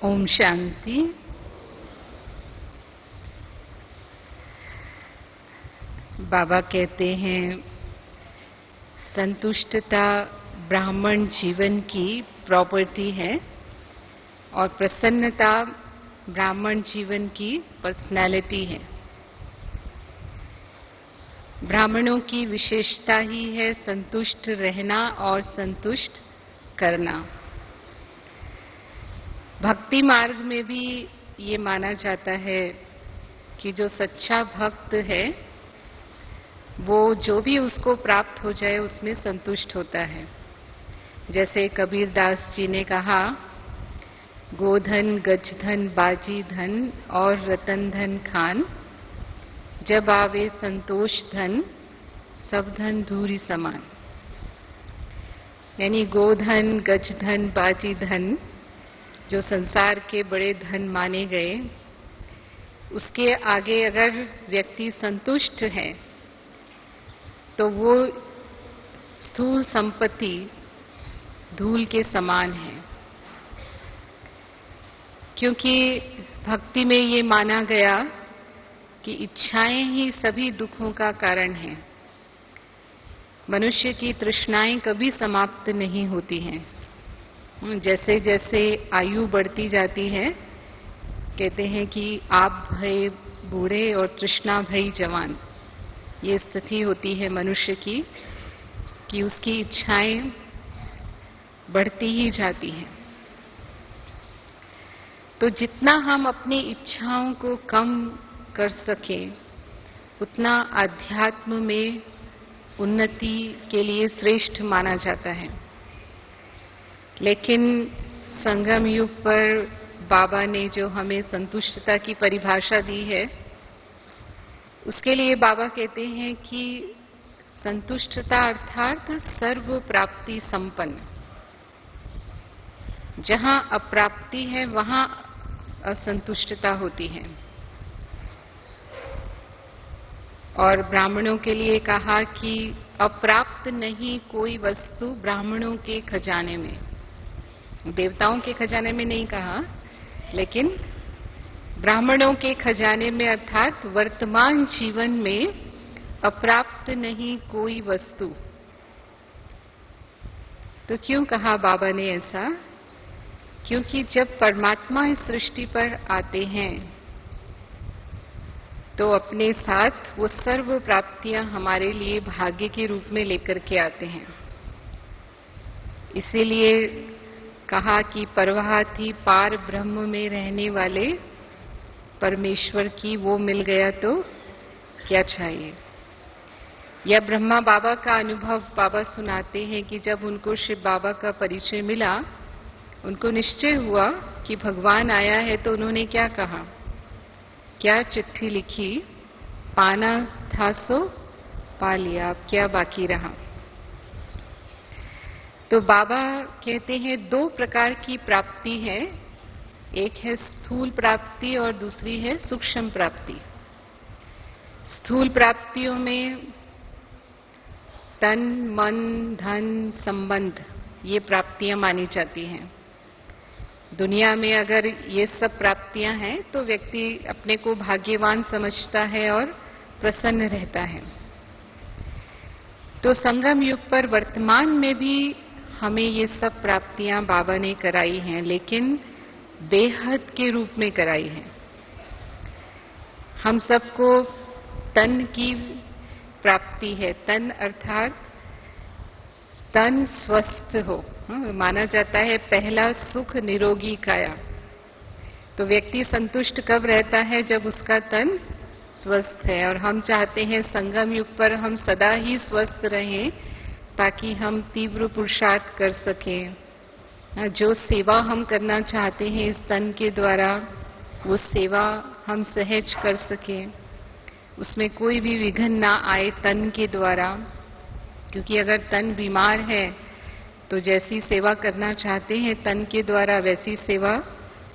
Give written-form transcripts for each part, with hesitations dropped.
ओम शांति। बाबा कहते हैं संतुष्टता ब्राह्मण जीवन की प्रॉपर्टी है और प्रसन्नता ब्राह्मण जीवन की पर्सनैलिटी है। ब्राह्मणों की विशेषता ही है संतुष्ट रहना और संतुष्ट करना। भक्ति मार्ग में भी ये माना जाता है कि जो सच्चा भक्त है वो जो भी उसको प्राप्त हो जाए उसमें संतुष्ट होता है। जैसे कबीर दास जी ने कहा, गोधन गजधन बाजी धन और रतन धन खान, जब आवे संतोष धन सब धन धूरी समान। यानी गोधन गजधन बाजी धन जो संसार के बड़े धन माने गए, उसके आगे अगर व्यक्ति संतुष्ट है तो वो स्थूल संपत्ति धूल के समान है। क्योंकि भक्ति में ये माना गया कि इच्छाएं ही सभी दुखों का कारण हैं। मनुष्य की तृष्णाएं कभी समाप्त नहीं होती हैं। जैसे जैसे आयु बढ़ती जाती है, कहते हैं कि आप भय बूढ़े और तृष्णा भई जवान। ये स्थिति होती है मनुष्य की कि उसकी इच्छाएं बढ़ती ही जाती हैं। तो जितना हम अपनी इच्छाओं को कम कर सकें उतना आध्यात्म में उन्नति के लिए श्रेष्ठ माना जाता है। लेकिन संगम युग पर बाबा ने जो हमें संतुष्टता की परिभाषा दी है, उसके लिए बाबा कहते हैं कि संतुष्टता अर्थात सर्व प्राप्ति संपन्न। जहां अप्राप्ति है वहां असंतुष्टता होती है। और ब्राह्मणों के लिए कहा कि अप्राप्त नहीं कोई वस्तु ब्राह्मणों के खजाने में। देवताओं के खजाने में नहीं कहा, लेकिन ब्राह्मणों के खजाने में अर्थात वर्तमान जीवन में अप्राप्त नहीं कोई वस्तु। तो क्यों कहा बाबा ने ऐसा? क्योंकि जब परमात्मा इस सृष्टि पर आते हैं तो अपने साथ वो सर्व प्राप्तियां हमारे लिए भाग्य के रूप में लेकर के आते हैं। इसीलिए कहा कि परवाह थी पार ब्रह्म में रहने वाले परमेश्वर की, वो मिल गया तो क्या चाहिए। यह ब्रह्मा बाबा का अनुभव बाबा सुनाते हैं कि जब उनको शिव बाबा का परिचय मिला, उनको निश्चय हुआ कि भगवान आया है, तो उन्होंने क्या कहा, क्या चिट्ठी लिखी, पाना था सो पा लिया, अब क्या बाकी रहा। तो बाबा कहते हैं दो प्रकार की प्राप्ति है, एक है स्थूल प्राप्ति और दूसरी है सूक्ष्म प्राप्ति। स्थूल प्राप्तियों में तन मन धन संबंध ये प्राप्तियां मानी जाती हैं। दुनिया में अगर ये सब प्राप्तियां हैं तो व्यक्ति अपने को भाग्यवान समझता है और प्रसन्न रहता है। तो संगम युग पर वर्तमान में भी हमें ये सब प्राप्तियां बाबा ने कराई हैं, लेकिन बेहद के रूप में कराई हैं। हम सबको तन की प्राप्ति है। तन अर्थात तन स्वस्थ हो। माना जाता है पहला सुख निरोगी काया। तो व्यक्ति संतुष्ट कब रहता है? जब उसका तन स्वस्थ है। और हम चाहते हैं संगम युग पर हम सदा ही स्वस्थ रहें ताकि हम तीव्र पुरुषार्थ कर सकें। जो सेवा हम करना चाहते हैं इस तन के द्वारा, वो सेवा हम सहज कर सकें, उसमें कोई भी विघ्न ना आए तन के द्वारा। क्योंकि अगर तन बीमार है तो जैसी सेवा करना चाहते हैं तन के द्वारा, वैसी सेवा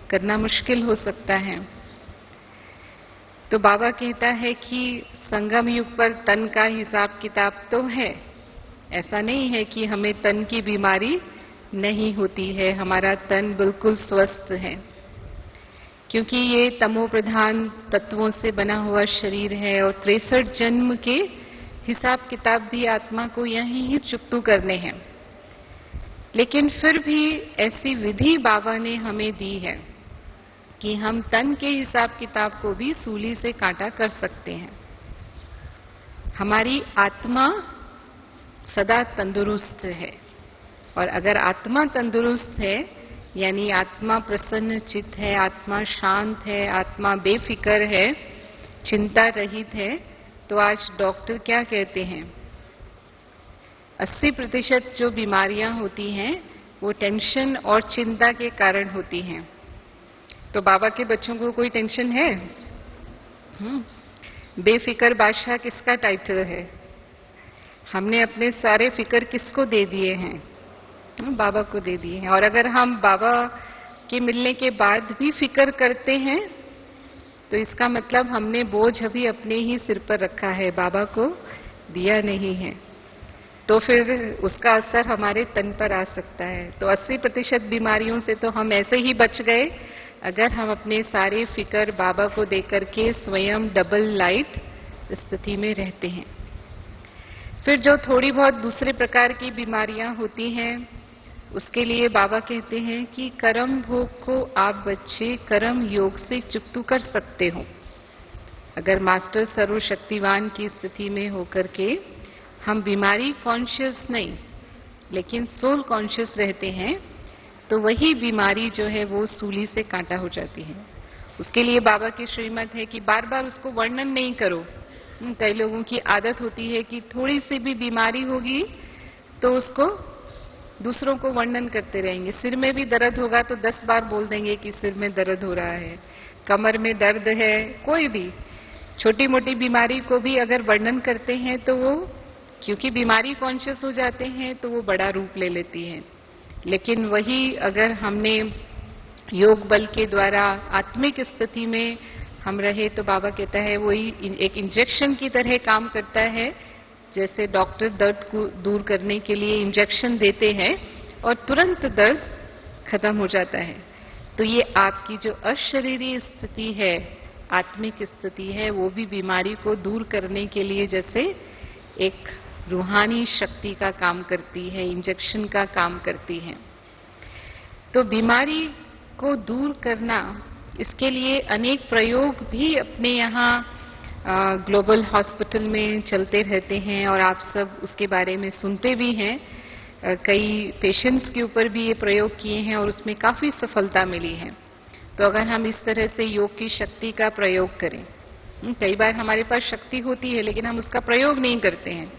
करना मुश्किल हो सकता है। तो बाबा कहता है कि संगम युग पर तन का हिसाब किताब तो है। ऐसा नहीं है कि हमें तन की बीमारी नहीं होती है, हमारा तन बिल्कुल स्वस्थ है। क्योंकि ये तमो प्रधान तत्वों से बना हुआ शरीर है और 63 जन्म के हिसाब किताब भी आत्मा को यहीं ही चुकतू करने हैं। लेकिन फिर भी ऐसी विधि बाबा ने हमें दी है कि हम तन के हिसाब किताब को भी सूली से काटा कर सकते हैं। हमारी आत्मा सदा तंदुरुस्त है, और अगर आत्मा तंदुरुस्त है यानी आत्मा प्रसन्न चित्त है, आत्मा शांत है, आत्मा बेफिक्र है, चिंता रहित है, तो आज डॉक्टर क्या कहते हैं, 80% जो बीमारियां होती हैं वो टेंशन और चिंता के कारण होती हैं। तो बाबा के बच्चों को कोई टेंशन है? बेफिक्र बादशाह किसका टाइटल है? हमने अपने सारे फिक्र किसको दे दिए हैं? बाबा को दे दिए हैं। और अगर हम बाबा के मिलने के बाद भी फिक्र करते हैं तो इसका मतलब हमने बोझ अभी अपने ही सिर पर रखा है, बाबा को दिया नहीं है। तो फिर उसका असर हमारे तन पर आ सकता है। तो 80% बीमारियों से तो हम ऐसे ही बच गए अगर हम अपने सारे फिक्र बाबा को देकर के स्वयं डबल लाइट स्थिति में रहते हैं। फिर जो थोड़ी बहुत दूसरे प्रकार की बीमारियां होती हैं उसके लिए बाबा कहते हैं कि कर्म भोग को आप बच्चे कर्म योग से चुकतू कर सकते हो। अगर मास्टर सर्वशक्तिवान की स्थिति में होकर के हम बीमारी कॉन्शियस नहीं लेकिन सोल कॉन्शियस रहते हैं तो वही बीमारी जो है वो सूली से काटा हो जाती है। उसके लिए बाबा की श्रीमत है कि बार बार उसको वर्णन नहीं करो। कई लोगों की आदत होती है कि थोड़ी सी भी बीमारी होगी तो उसको दूसरों को वर्णन करते रहेंगे। सिर में भी दर्द होगा तो 10 बार बोल देंगे कि सिर में दर्द हो रहा है, कमर में दर्द है। कोई भी छोटी मोटी बीमारी को भी अगर वर्णन करते हैं तो वो क्योंकि बीमारी कॉन्शियस हो जाते हैं तो वो बड़ा रूप ले लेती है। लेकिन वही अगर हमने योग बल के द्वारा आत्मिक स्थिति में हम रहे तो बाबा कहता है वही एक इंजेक्शन की तरह काम करता है। जैसे डॉक्टर दर्द को दूर करने के लिए इंजेक्शन देते हैं और तुरंत दर्द खत्म हो जाता है। तो ये आपकी जो अशरीरी स्थिति है, आत्मिक स्थिति है, वो भी बीमारी को दूर करने के लिए जैसे एक रूहानी शक्ति का काम करती है, इंजेक्शन का काम करती है। तो बीमारी को दूर करना, इसके लिए अनेक प्रयोग भी अपने यहाँ ग्लोबल हॉस्पिटल में चलते रहते हैं और आप सब उसके बारे में सुनते भी हैं। कई पेशेंट्स के ऊपर भी ये प्रयोग किए हैं और उसमें काफी सफलता मिली है। तो अगर हम इस तरह से योग की शक्ति का प्रयोग करें, कई बार हमारे पास शक्ति होती है लेकिन हम उसका प्रयोग नहीं करते हैं।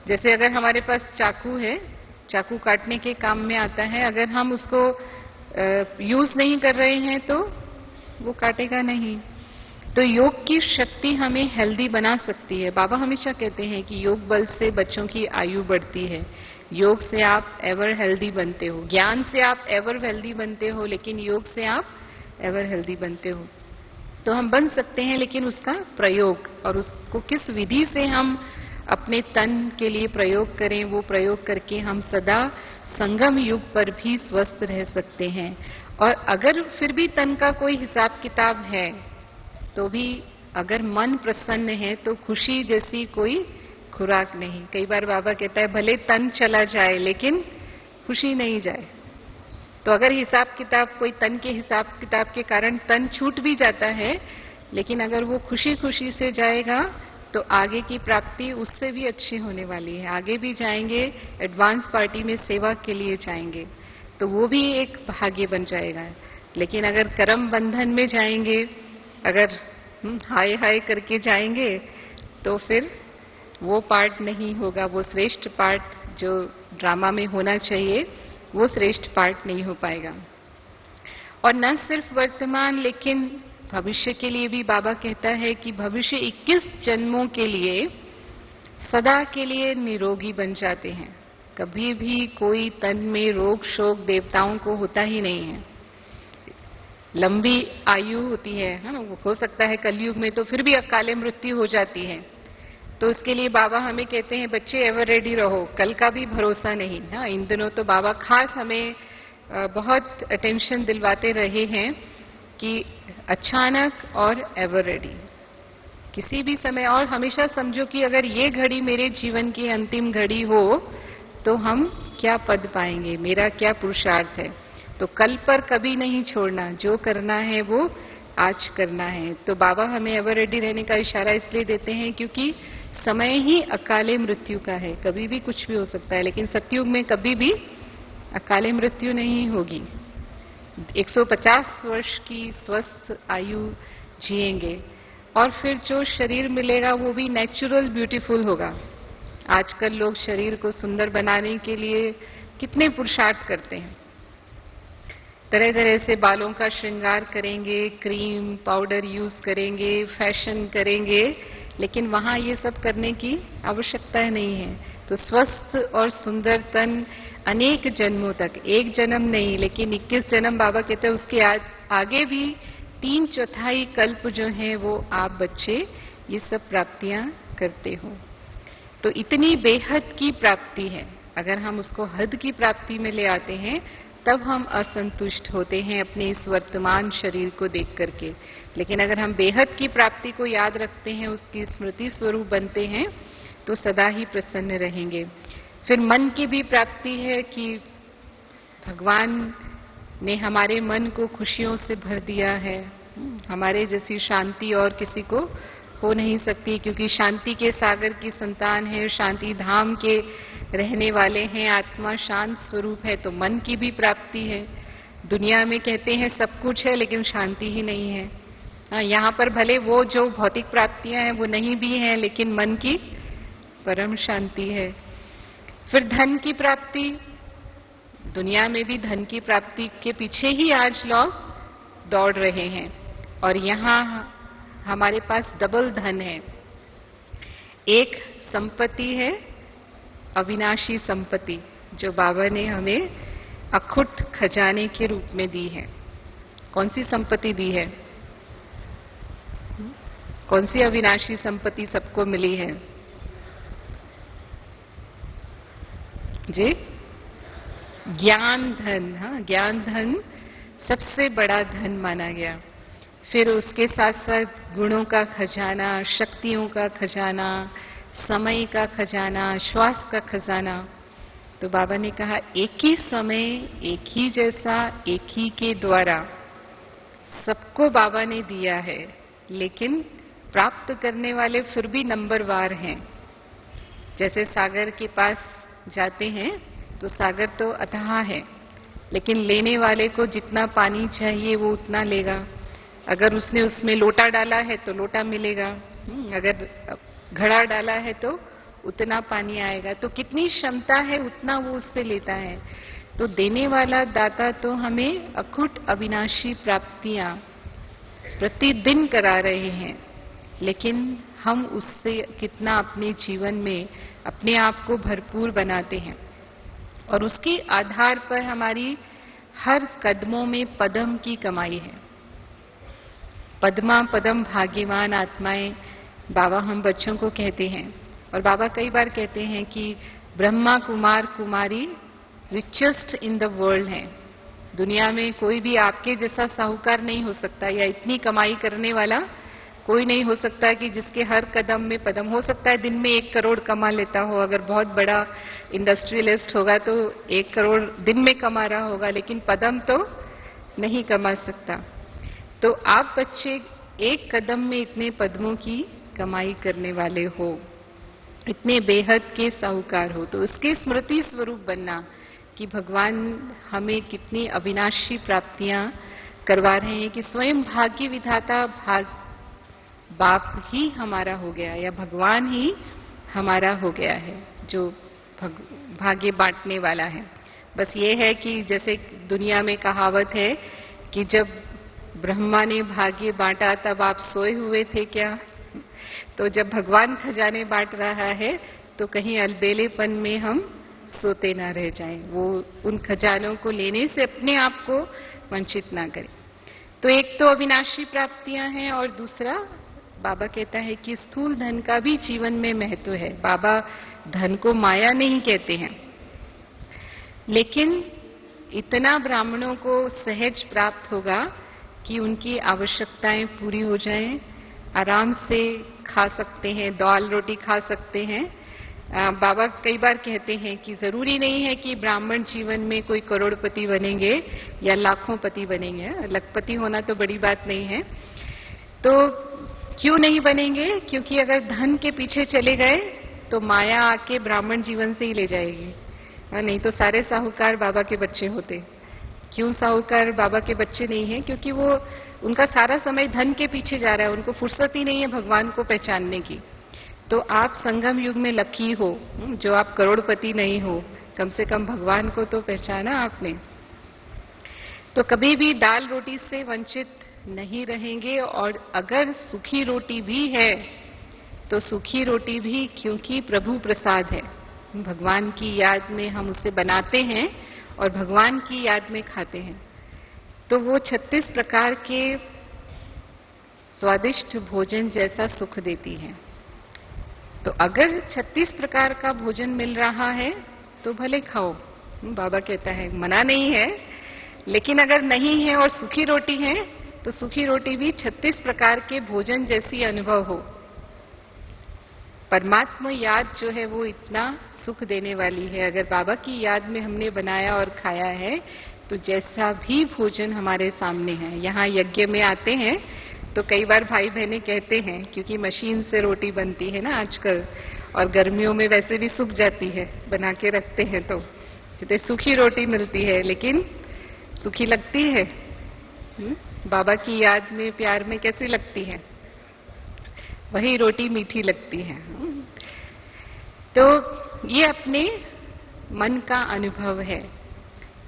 जैसे अगर हमारे पास चाकू है, चाकू काटने के काम में आता है, अगर हम उसको यूज नहीं कर रहे हैं तो वो काटेगा नहीं। तो योग की शक्ति हमें हेल्दी बना सकती है। बाबा हमेशा कहते हैं कि योग बल से बच्चों की आयु बढ़ती है, योग से आप एवर हेल्दी बनते हो, ज्ञान से आप एवर हेल्दी बनते हो, लेकिन योग से आप एवर हेल्दी बनते हो। तो हम बन सकते हैं, लेकिन उसका प्रयोग और उसको किस विधि से हम अपने तन के लिए प्रयोग करें, वो प्रयोग करके हम सदा संगम युग पर भी स्वस्थ रह सकते हैं। और अगर फिर भी तन का कोई हिसाब किताब है तो भी अगर मन प्रसन्न है तो खुशी जैसी कोई खुराक नहीं। कई बार बाबा कहता है भले तन चला जाए लेकिन खुशी नहीं जाए। तो अगर हिसाब किताब कोई तन के हिसाब किताब के कारण तन छूट भी जाता है, लेकिन अगर वो खुशी खुशी से जाएगा तो आगे की प्राप्ति उससे भी अच्छी होने वाली है। आगे भी जाएंगे, एडवांस पार्टी में सेवा के लिए जाएंगे तो वो भी एक भाग्य बन जाएगा। लेकिन अगर कर्म बंधन में जाएंगे, अगर हाय हाय करके जाएंगे तो फिर वो पार्ट नहीं होगा, वो श्रेष्ठ पार्ट जो ड्रामा में होना चाहिए वो श्रेष्ठ पार्ट नहीं हो पाएगा। और न सिर्फ वर्तमान लेकिन भविष्य के लिए भी बाबा कहता है कि भविष्य 21 जन्मों के लिए सदा के लिए निरोगी बन जाते हैं। कभी भी कोई तन में रोग शोक देवताओं को होता ही नहीं है। लंबी आयु होती है ना, हो सकता है कलयुग में तो फिर भी अकाले मृत्यु हो जाती है। तो उसके लिए बाबा हमें कहते हैं बच्चे एवर रेडी रहो, कल का भी भरोसा नहीं ना। इन दिनों तो बाबा खास हमें बहुत अटेंशन दिलवाते रहे हैं कि अचानक और एवर रेडी, किसी भी समय। और हमेशा समझो कि अगर ये घड़ी मेरे जीवन की अंतिम घड़ी हो तो हम क्या पद पाएंगे, मेरा क्या पुरुषार्थ है। तो कल पर कभी नहीं छोड़ना, जो करना है वो आज करना है। तो बाबा हमें एवर रेडी रहने का इशारा इसलिए देते हैं क्योंकि समय ही अकाले मृत्यु का है, कभी भी कुछ भी हो सकता है, लेकिन सतयुग में कभी भी अकाले मृत्यु नहीं होगी। 150 वर्ष की स्वस्थ आयु जिएंगे और फिर जो शरीर मिलेगा वो भी नेचुरल ब्यूटीफुल होगा। आजकल लोग शरीर को सुंदर बनाने के लिए कितने पुरुषार्थ करते हैं, तरह तरह से बालों का श्रृंगार करेंगे, क्रीम पाउडर यूज करेंगे, फैशन करेंगे, लेकिन वहां ये सब करने की आवश्यकता नहीं है। तो स्वस्थ और सुंदर तन अनेक जन्मों तक, एक जन्म नहीं लेकिन 21 जन्म बाबा कहते हैं, उसके आगे भी 3/4 कल्प जो है वो आप बच्चे ये सब प्राप्तियां करते हो। तो इतनी बेहद की प्राप्ति है। अगर हम उसको हद की प्राप्ति में ले आते हैं तब हम असंतुष्ट होते हैं अपने इस वर्तमान शरीर को देख करके। लेकिन अगर हम बेहद की प्राप्ति को याद रखते हैं, उसकी स्मृति स्वरूप बनते हैं, तो सदा ही प्रसन्न रहेंगे। फिर मन की भी प्राप्ति है कि भगवान ने हमारे मन को खुशियों से भर दिया है। हमारे जैसी शांति और किसी को हो नहीं सकती, क्योंकि शांति के सागर की संतान है, शांति धाम के रहने वाले हैं, आत्मा शांत स्वरूप है। तो मन की भी प्राप्ति है। दुनिया में कहते हैं सब कुछ है लेकिन शांति ही नहीं है। यहाँ पर भले वो जो भौतिक प्राप्तियां हैं वो नहीं भी हैं, लेकिन मन की परम शांति है। फिर धन की प्राप्ति, दुनिया में भी धन की प्राप्ति के पीछे ही आज लोग दौड़ रहे हैं, और यहाँ हमारे पास डबल धन है। एक संपत्ति है अविनाशी संपत्ति, जो बाबा ने हमें अखुट खजाने के रूप में दी है। कौन सी संपत्ति दी है? कौन सी अविनाशी संपत्ति सबको मिली है जी? ज्ञान धन। हाँ, ज्ञान धन सबसे बड़ा धन माना गया। फिर उसके साथ साथ गुणों का खजाना, शक्तियों का खजाना, समय का खजाना, श्वास का खजाना। तो बाबा ने कहा एक ही समय, एक ही जैसा, एक ही के द्वारा सबको बाबा ने दिया है, लेकिन प्राप्त करने वाले फिर भी नंबरवार हैं। जैसे सागर के पास जाते हैं तो सागर तो अथाह है, लेकिन लेने वाले को जितना पानी चाहिए वो उतना लेगा। अगर उसने उसमें लोटा डाला है तो लोटा मिलेगा, अगर घड़ा डाला है तो उतना पानी आएगा। तो कितनी क्षमता है उतना वो उससे लेता है। तो देने वाला दाता तो हमें अखुट अविनाशी प्राप्तियां प्रतिदिन करा रहे हैं, लेकिन हम उससे कितना अपने जीवन में अपने आप को भरपूर बनाते हैं, और उसके आधार पर हमारी हर कदमों में पदम की कमाई है। पद्मा पदम भाग्यवान आत्माएं बाबा हम बच्चों को कहते हैं। और बाबा कई बार कहते हैं कि ब्रह्मा कुमार कुमारी रिचेस्ट इन द वर्ल्ड है। दुनिया में कोई भी आपके जैसा साहूकार नहीं हो सकता, या इतनी कमाई करने वाला कोई नहीं हो सकता कि जिसके हर कदम में पदम। हो सकता है दिन में 1 करोड़ कमा लेता हो, अगर बहुत बड़ा इंडस्ट्रियलिस्ट होगा तो 1 करोड़ दिन में कमा रहा होगा, लेकिन पदम तो नहीं कमा सकता। तो आप बच्चे एक कदम में इतने पद्मों की कमाई करने वाले हो, इतने बेहद के साहूकार हो। तो उसके स्मृति स्वरूप बनना कि भगवान हमें कितनी अविनाशी प्राप्तियां करवा रहे हैं, कि स्वयं भाग्य विधाता बाप ही हमारा हो गया, या भगवान ही हमारा हो गया है, जो भाग्य बांटने वाला है। बस ये है कि जैसे दुनिया में कहावत है कि जब ब्रह्मा ने भाग्य बांटा तब आप सोए हुए थे क्या? तो जब भगवान खजाने बांट रहा है तो कहीं अलबेलेपन में हम सोते ना रह जाएं, वो उन खजानों को लेने से अपने आप को वंचित ना करें। तो एक तो अविनाशी प्राप्तियां हैं, और दूसरा बाबा कहता है कि स्थूल धन का भी जीवन में महत्व है। बाबा धन को माया नहीं कहते हैं, लेकिन इतना ब्राह्मणों को सहज प्राप्त होगा कि उनकी आवश्यकताएं पूरी हो जाएं, आराम से खा सकते हैं, दाल रोटी खा सकते हैं। बाबा कई बार कहते हैं कि जरूरी नहीं है कि ब्राह्मण जीवन में कोई करोड़पति बनेंगे या लाखों पति बनेंगे। लखपति होना तो बड़ी बात नहीं है। तो क्यों नहीं बनेंगे? क्योंकि अगर धन के पीछे चले गए तो माया आके ब्राह्मण जीवन से ही ले जाएगी। नहीं तो सारे साहूकार बाबा के बच्चे होते। क्यों साहूकार बाबा के बच्चे नहीं हैं? क्योंकि वो उनका सारा समय धन के पीछे जा रहा है, उनको फुर्सत ही नहीं है भगवान को पहचानने की। तो आप संगम युग में लकी हो, जो आप करोड़पति नहीं हो, कम से कम भगवान को तो पहचाना आपने। तो कभी भी दाल रोटी से वंचित नहीं रहेंगे। और अगर सूखी रोटी भी है तो सूखी रोटी भी क्योंकि प्रभु प्रसाद है, भगवान की याद में हम उसे बनाते हैं और भगवान की याद में खाते हैं, तो वो 36 प्रकार के स्वादिष्ट भोजन जैसा सुख देती है। तो अगर 36 प्रकार का भोजन मिल रहा है तो भले खाओ, बाबा कहता है, मना नहीं है। लेकिन अगर नहीं है और सूखी रोटी है तो सूखी रोटी भी 36 प्रकार के भोजन जैसी अनुभव हो। परमात्मा याद जो है वो इतना सुख देने वाली है। अगर बाबा की याद में हमने बनाया और खाया है तो जैसा भी भोजन हमारे सामने है। यहाँ यज्ञ में आते हैं तो कई बार भाई बहनें कहते हैं, क्योंकि मशीन से रोटी बनती है ना आजकल, और गर्मियों में वैसे भी सूख जाती है, बना के रखते हैं तो कहते सूखी रोटी मिलती है, लेकिन सूखी लगती है। बाबा की याद में प्यार में कैसी लगती है? वही रोटी मीठी लगती है। तो ये अपने मन का अनुभव है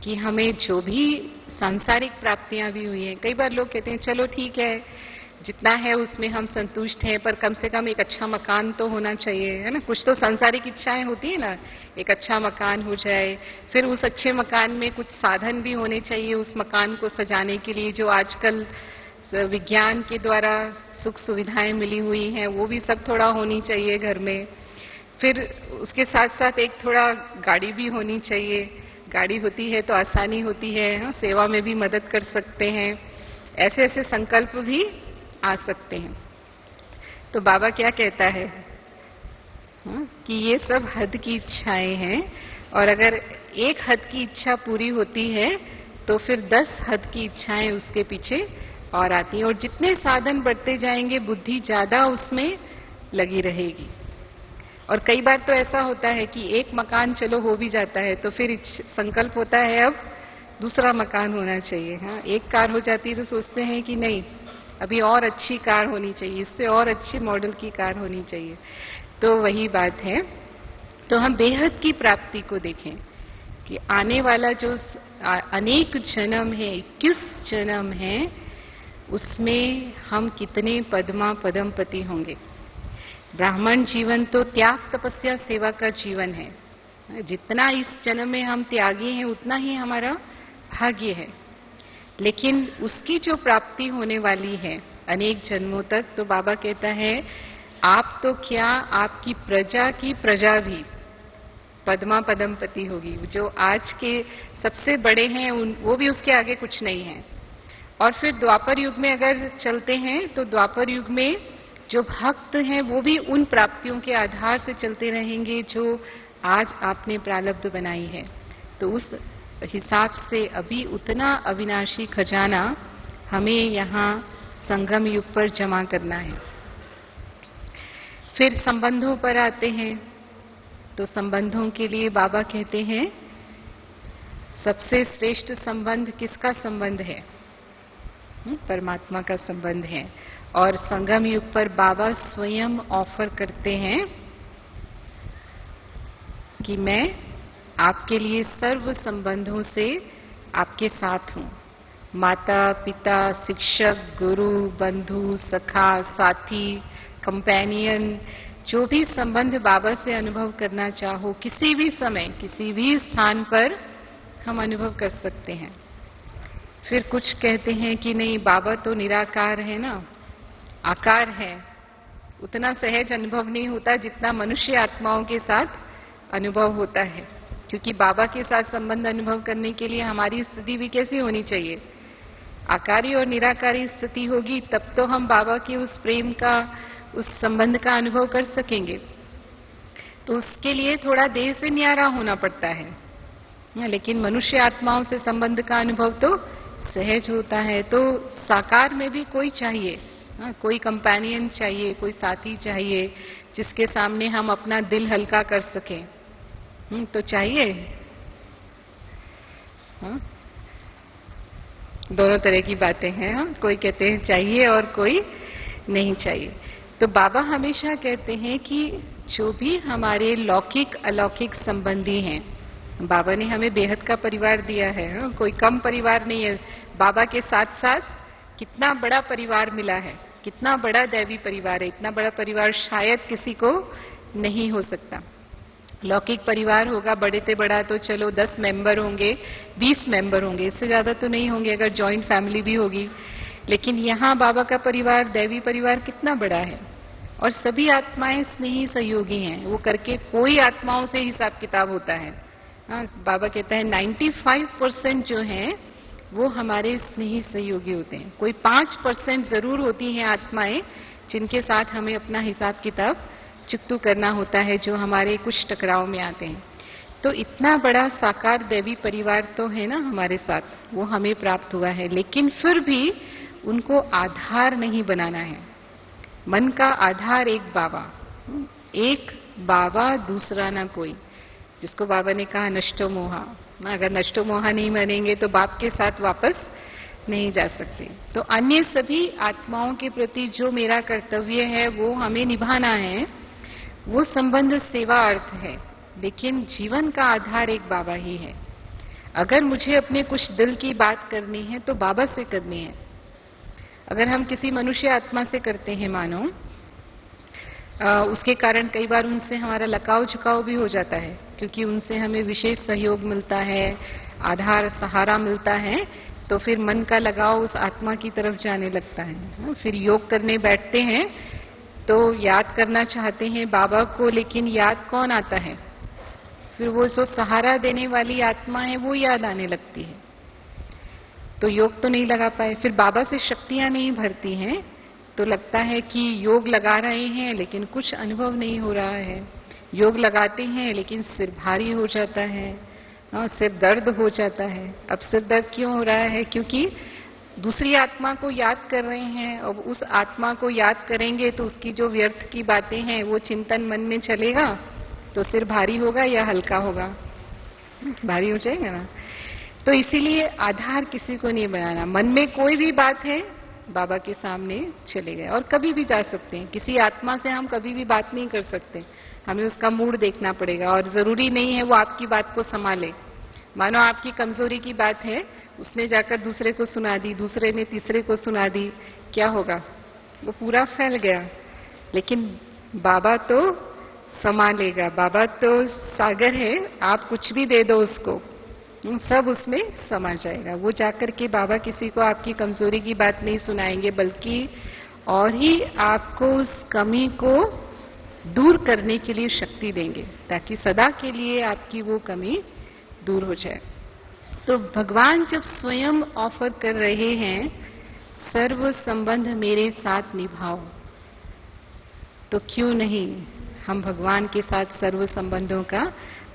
कि हमें जो भी सांसारिक प्राप्तियां भी हुई हैं, कई बार लोग कहते हैं चलो ठीक है जितना है उसमें हम संतुष्ट हैं, पर कम से कम एक अच्छा मकान तो होना चाहिए, है ना। कुछ तो सांसारिक इच्छाएं होती है ना, एक अच्छा मकान हो जाए, फिर उस अच्छे मकान में कुछ साधन भी होने चाहिए उस मकान को सजाने के लिए, जो आजकल विज्ञान के द्वारा सुख सुविधाएं मिली हुई हैं, वो भी सब थोड़ा होनी चाहिए घर में। फिर उसके साथ साथ एक थोड़ा गाड़ी भी होनी चाहिए। गाड़ी होती है तो आसानी होती है, सेवा में भी मदद कर सकते हैं। ऐसे ऐसे संकल्प भी आ सकते हैं। तो बाबा क्या कहता है कि ये सब हद की इच्छाएं हैं, और अगर एक हद की इच्छा पूरी होती है तो फिर 10 हद की इच्छाएं उसके पीछे और आती हैं। और जितने साधन बढ़ते जाएंगे बुद्धि ज्यादा उसमें लगी रहेगी। और कई बार तो ऐसा होता है कि एक मकान चलो हो भी जाता है तो फिर संकल्प होता है अब दूसरा मकान होना चाहिए। हाँ, एक कार हो जाती है तो सोचते हैं कि नहीं अभी और अच्छी कार होनी चाहिए, इससे और अच्छी मॉडल की कार होनी चाहिए। तो वही बात है। तो हम बेहद की प्राप्ति को देखें कि आने वाला जो अनेक जन्म है, 21 जन्म है, उसमें हम कितने पद्मा पदमपति होंगे। ब्राह्मण जीवन तो त्याग तपस्या सेवा का जीवन है। जितना इस जन्म में हम त्यागी हैं उतना ही हमारा भाग्य है। लेकिन उसकी जो प्राप्ति होने वाली है अनेक जन्मों तक, तो बाबा कहता है आप तो क्या, आपकी प्रजा की प्रजा भी पद्मा पदमपति होगी। जो आज के सबसे बड़े हैं वो भी उसके आगे कुछ नहीं है। और फिर द्वापर युग में अगर चलते हैं तो द्वापर युग में जो भक्त हैं वो भी उन प्राप्तियों के आधार से चलते रहेंगे जो आज आपने प्रारब्ध बनाई है। तो उस हिसाब से अभी उतना अविनाशी खजाना हमें यहाँ संगम युग पर जमा करना है। फिर संबंधों पर आते हैं तो संबंधों के लिए बाबा कहते हैं सबसे श्रेष्ठ संबंध किसका संबंध है? परमात्मा का संबंध है। और संगम युग पर बाबा स्वयं ऑफर करते हैं कि मैं आपके लिए सर्व संबंधों से आपके साथ हूं। माता पिता, शिक्षक, गुरु, बंधु, सखा, साथी, कंपेनियन, जो भी संबंध बाबा से अनुभव करना चाहो किसी भी समय किसी भी स्थान पर हम अनुभव कर सकते हैं। फिर कुछ कहते हैं कि नहीं बाबा तो निराकार है ना, आकार है, उतना सहज अनुभव नहीं होता जितना मनुष्य आत्माओं के साथ अनुभव होता है। क्योंकि बाबा के साथ संबंध अनुभव करने के लिए हमारी स्थिति भी कैसी होनी चाहिए? आकारी और निराकारी स्थिति होगी तब तो हम बाबा के उस प्रेम का, उस संबंध का अनुभव कर सकेंगे। तो उसके लिए थोड़ा देह से न्यारा होना पड़ता है, लेकिन मनुष्य आत्माओं से संबंध का अनुभव तो सहज होता है। तो साकार में भी कोई चाहिए, कोई कंपेनियन चाहिए, कोई साथी चाहिए जिसके सामने हम अपना दिल हल्का कर सकें। तो चाहिए, दोनों तरह की बातें हैं। कोई कहते हैं चाहिए और कोई नहीं चाहिए। तो बाबा हमेशा कहते हैं कि जो भी हमारे लौकिक अलौकिक संबंधी हैं, बाबा ने हमें बेहद का परिवार दिया है, कोई कम परिवार नहीं है। बाबा के साथ साथ कितना बड़ा परिवार मिला है, कितना बड़ा दैवी परिवार है। इतना बड़ा परिवार शायद किसी को नहीं हो सकता। लौकिक परिवार होगा बड़े से बड़ा तो चलो 10 मेंबर होंगे, 20 मेंबर होंगे, इससे ज्यादा तो नहीं होंगे अगर जॉइंट फैमिली भी होगी। लेकिन यहाँ बाबा का परिवार, दैवी परिवार कितना बड़ा है और सभी आत्माएं स्नेही सहयोगी हैं। वो करके कोई आत्माओं से हिसाब किताब होता है। बाबा कहता है 95% जो हैं वो हमारे स्नेही सहयोगी होते हैं। कोई 5% जरूर होती हैं आत्माएं जिनके साथ हमें अपना हिसाब किताब चुकतू करना होता है, जो हमारे कुछ टकराव में आते हैं। तो इतना बड़ा साकार दैवी परिवार तो है ना हमारे साथ, वो हमें प्राप्त हुआ है। लेकिन फिर भी उनको आधार नहीं बनाना है। मन का आधार एक बाबा दूसरा ना कोई, जिसको बाबा ने कहा नष्टो मोहा। अगर नष्टो मोहा नहीं मानेंगे तो बाप के साथ वापस नहीं जा सकते। तो अन्य सभी आत्माओं के प्रति जो मेरा कर्तव्य है वो हमें निभाना है। वो संबंध सेवा अर्थ है, लेकिन जीवन का आधार एक बाबा ही है। अगर मुझे अपने कुछ दिल की बात करनी है तो बाबा से करनी है। अगर हम किसी मनुष्य आत्मा से करते हैं मानो, उसके कारण कई बार उनसे हमारा लगाव झुकाव भी हो जाता है, क्योंकि उनसे हमें विशेष सहयोग मिलता है, आधार सहारा मिलता है। तो फिर मन का लगाव उस आत्मा की तरफ जाने लगता है। फिर योग करने बैठते हैं तो याद करना चाहते हैं बाबा को, लेकिन याद कौन आता है? फिर वो जो सहारा देने वाली आत्मा है वो याद आने लगती है। तो योग तो नहीं लगा पाए। फिर बाबा से शक्तियां नहीं भरती हैं तो लगता है कि योग लगा रहे हैं लेकिन कुछ अनुभव नहीं हो रहा है। योग लगाते हैं लेकिन सिर भारी हो जाता है, सिर दर्द हो जाता है। अब सिर दर्द क्यों हो रहा है? क्योंकि दूसरी आत्मा को याद कर रहे हैं। अब उस आत्मा को याद करेंगे तो उसकी जो व्यर्थ की बातें हैं वो चिंतन मन में चलेगा, तो सिर भारी होगा या हल्का होगा? भारी हो जाएगा ना। तो इसीलिए आधार किसी को नहीं बनाना। मन में कोई भी बात है बाबा के सामने चले गए, और कभी भी जा सकते हैं। किसी आत्मा से हम कभी भी बात नहीं कर सकते, हमें उसका मूड देखना पड़ेगा। और जरूरी नहीं है वो आपकी बात को संभाले। मानो आपकी कमजोरी की बात है, उसने जाकर दूसरे को सुना दी, दूसरे ने तीसरे को सुना दी, क्या होगा? वो पूरा फैल गया। लेकिन बाबा तो संभालेगा। बाबा तो सागर है, आप कुछ भी दे दो उसको, सब उसमें समा जाएगा। वो जाकर के बाबा किसी को आपकी कमजोरी की बात नहीं सुनाएंगे, बल्कि और ही आपको उस कमी को दूर करने के लिए शक्ति देंगे, ताकि सदा के लिए आपकी वो कमी दूर हो जाए। तो भगवान जब स्वयं ऑफर कर रहे हैं सर्व संबंध मेरे साथ निभाओ, तो क्यों नहीं हम भगवान के साथ सर्व संबंधों का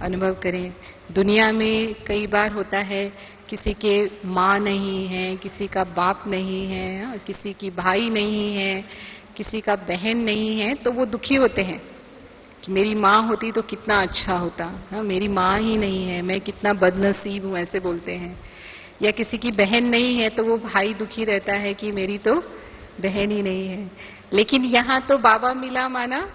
अनुभव करें। दुनिया में कई बार होता है किसी के माँ नहीं है, किसी का बाप नहीं है, किसी की भाई नहीं है, किसी का बहन नहीं है, तो वो दुखी होते हैं कि मेरी माँ होती तो कितना अच्छा होता, मेरी माँ ही नहीं है, मैं कितना बदनसीब हूं, ऐसे बोलते हैं। या किसी की बहन नहीं है तो वो भाई दुखी रहता है कि मेरी तो बहन ही नहीं है। लेकिन यहाँ तो बाबा मिला माना,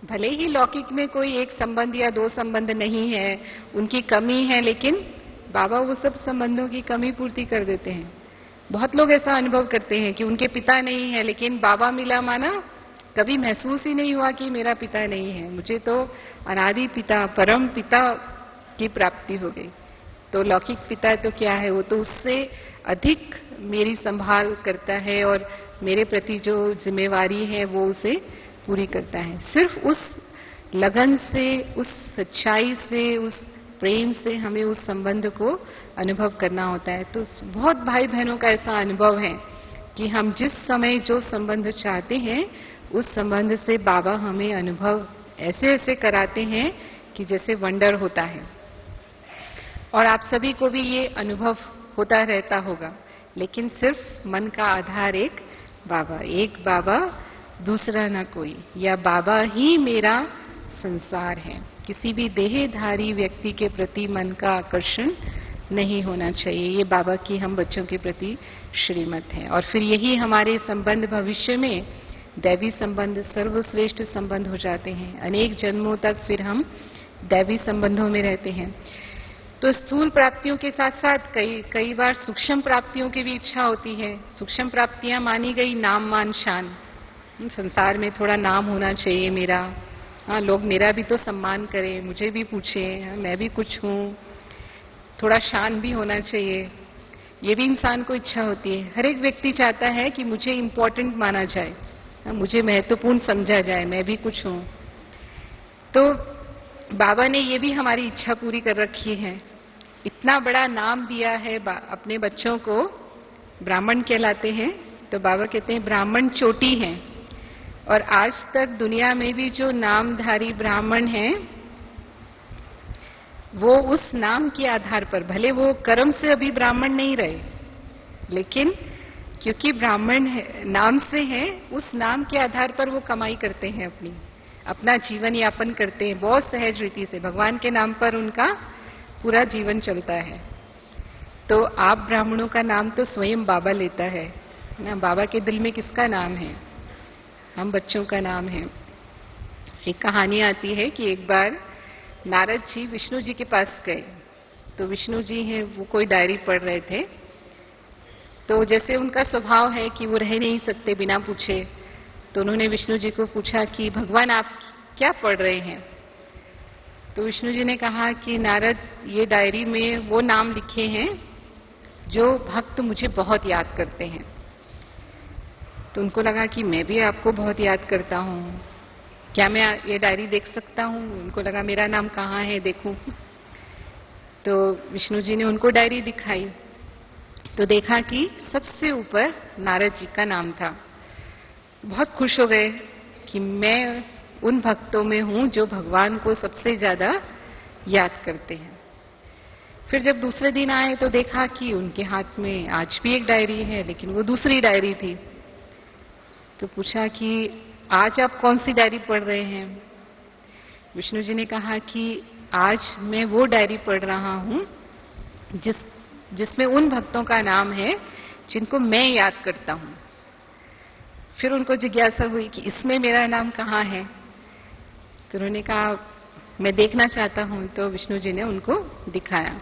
भले ही लौकिक में कोई एक संबंध या दो संबंध नहीं है, उनकी कमी है, लेकिन बाबा वो सब संबंधों की कमी पूर्ति कर देते हैं। बहुत लोग ऐसा अनुभव करते हैं कि उनके पिता नहीं है, लेकिन बाबा मिला माना कभी महसूस ही नहीं हुआ कि मेरा पिता नहीं है, मुझे तो अनादि पिता, परम पिता की प्राप्ति हो गई। तो लौकिक पिता तो क्या है, वो तो उससे अधिक मेरी संभाल करता है और मेरे प्रति जो जिम्मेवारी है वो उसे पूरी करता है। सिर्फ उस लगन से, उस सच्चाई से, उस प्रेम से हमें उस संबंध को अनुभव करना होता है। तो बहुत भाई बहनों का ऐसा अनुभव है कि हम जिस समय जो संबंध चाहते हैं उस संबंध से बाबा हमें अनुभव ऐसे ऐसे कराते हैं कि जैसे वंडर होता है। और आप सभी को भी ये अनुभव होता रहता होगा, लेकिन सिर्फ मन का आधार एक बाबा दूसरा ना कोई, या बाबा ही मेरा संसार है। किसी भी देहधारी व्यक्ति के प्रति मन का आकर्षण नहीं होना चाहिए। ये बाबा की हम बच्चों के प्रति श्रीमत है। और फिर यही हमारे संबंध भविष्य में दैवी संबंध सर्वश्रेष्ठ संबंध हो जाते हैं। अनेक जन्मों तक फिर हम दैवी संबंधों में रहते हैं। तो स्थूल प्राप्तियों के साथ साथ कई बार सूक्ष्म प्राप्तियों की भी इच्छा होती है। सूक्ष्म प्राप्तियां मानी गई नाम मान शान, संसार में थोड़ा नाम होना चाहिए मेरा, हाँ लोग मेरा भी तो सम्मान करें, मुझे भी पूछें, मैं भी कुछ हूं, थोड़ा शान भी होना चाहिए। ये भी इंसान को इच्छा होती है। हर एक व्यक्ति चाहता है कि मुझे इंपॉर्टेंट माना जाए, मुझे महत्वपूर्ण समझा जाए, मैं भी कुछ हूं। तो बाबा ने ये भी हमारी इच्छा पूरी कर रखी है। इतना बड़ा नाम दिया है अपने बच्चों को, ब्राह्मण कहलाते हैं। तो बाबा कहते हैं ब्राह्मण चोटी हैं। और आज तक दुनिया में भी जो नामधारी ब्राह्मण हैं वो उस नाम के आधार पर, भले वो कर्म से अभी ब्राह्मण नहीं रहे, लेकिन क्योंकि ब्राह्मण नाम से हैं, उस नाम के आधार पर वो कमाई करते हैं, अपना जीवन यापन करते हैं बहुत सहज रीति से। भगवान के नाम पर उनका पूरा जीवन चलता है। तो आप ब्राह्मणों का नाम तो स्वयं बाबा लेता है ना। बाबा के दिल में किसका नाम है? हम बच्चों का नाम है। एक कहानी आती है कि एक बार नारद जी विष्णु जी के पास गए। तो विष्णु जी हैं, वो कोई डायरी पढ़ रहे थे। तो जैसे उनका स्वभाव है कि वो रह नहीं सकते बिना पूछे, तो उन्होंने विष्णु जी को पूछा कि भगवान आप क्या पढ़ रहे हैं? तो विष्णु जी ने कहा कि नारद, ये डायरी में वो नाम लिखे हैं जो भक्त मुझे बहुत याद करते हैं। तो उनको लगा कि मैं भी आपको बहुत याद करता हूं, क्या मैं ये डायरी देख सकता हूं? उनको लगा मेरा नाम कहाँ है, देखूं। तो विष्णु जी ने उनको डायरी दिखाई, तो देखा कि सबसे ऊपर नारद जी का नाम था। बहुत खुश हो गए कि मैं उन भक्तों में हूं जो भगवान को सबसे ज्यादा याद करते हैं। फिर जब दूसरे दिन आए तो देखा कि उनके हाथ में आज भी एक डायरी है, लेकिन वो दूसरी डायरी थी। तो पूछा कि आज आप कौन सी डायरी पढ़ रहे हैं? विष्णु जी ने कहा कि आज मैं वो डायरी पढ़ रहा हूं जिसमें उन भक्तों का नाम है जिनको मैं याद करता हूं। फिर उनको जिज्ञासा हुई कि इसमें मेरा नाम कहाँ है? तो उन्होंने कहा मैं देखना चाहता हूं। तो विष्णु जी ने उनको दिखाया,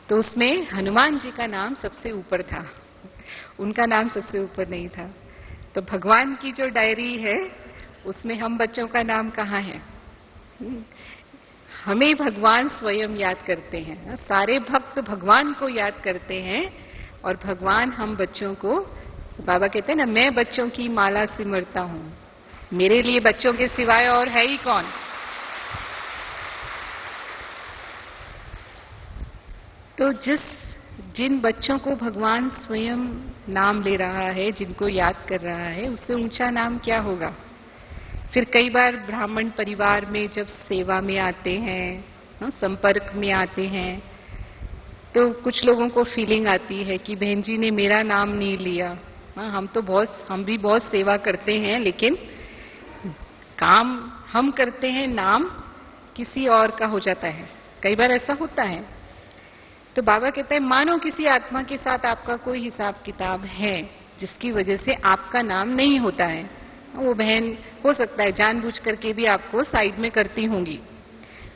तो उसमें हनुमान जी का नाम सबसे ऊपर था, उनका नाम सबसे ऊपर नहीं था। तो भगवान की जो डायरी है उसमें हम बच्चों का नाम कहाँ है? हमें भगवान स्वयं याद करते हैं। सारे भक्त भगवान को याद करते हैं और भगवान हम बच्चों को, बाबा कहते हैं ना, मैं बच्चों की माला सिमरता हूं, मेरे लिए बच्चों के सिवाय और है ही कौन। तो जिन बच्चों को भगवान स्वयं नाम ले रहा है, जिनको याद कर रहा है, उससे ऊंचा नाम क्या होगा। फिर कई बार ब्राह्मण परिवार में जब सेवा में आते हैं, संपर्क में आते हैं, तो कुछ लोगों को फीलिंग आती है कि बहन जी ने मेरा नाम नहीं लिया। हम भी बहुत सेवा करते हैं, लेकिन काम हम करते हैं, नाम किसी और का हो जाता है। कई बार ऐसा होता है। तो बाबा कहते हैं मानो किसी आत्मा के साथ आपका कोई हिसाब किताब है जिसकी वजह से आपका नाम नहीं होता है। वो बहन हो सकता है जानबूझ करके भी आपको साइड में करती होंगी,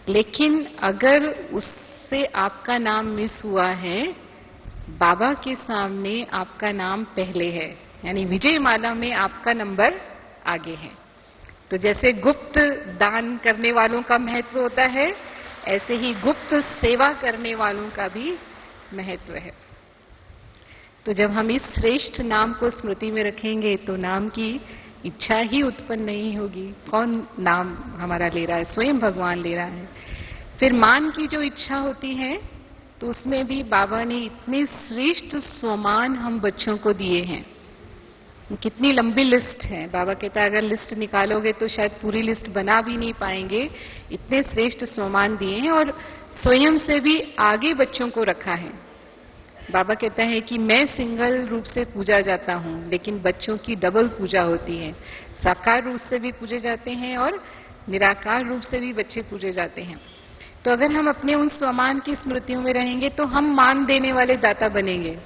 लेकिन अगर उससे आपका नाम मिस हुआ है, बाबा के सामने आपका नाम पहले है, यानी विजय माला में आपका नंबर आगे है। तो जैसे गुप्त दान करने वालों का महत्व होता है, ऐसे ही गुप्त सेवा करने वालों का भी महत्व है। तो जब हम इस श्रेष्ठ नाम को स्मृति में रखेंगे तो नाम की इच्छा ही उत्पन्न नहीं होगी। कौन नाम हमारा ले रहा है? स्वयं भगवान ले रहा है। फिर मान की जो इच्छा होती है तो उसमें भी बाबा ने इतने श्रेष्ठ स्वमान हम बच्चों को दिए हैं। कितनी लंबी लिस्ट है। बाबा कहता है अगर लिस्ट निकालोगे तो शायद पूरी लिस्ट बना भी नहीं पाएंगे, इतने श्रेष्ठ स्वमान दिए हैं और स्वयं से भी आगे बच्चों को रखा है। बाबा कहता है कि मैं सिंगल रूप से पूजा जाता हूं, लेकिन बच्चों की डबल पूजा होती है। साकार रूप से भी पूजे जाते हैं और निराकार रूप से भी बच्चे पूजे जाते हैं। तो अगर हम अपने उन स्वमान की स्मृतियों में रहेंगे तो हम मान देने वाले दाता बनेंगे।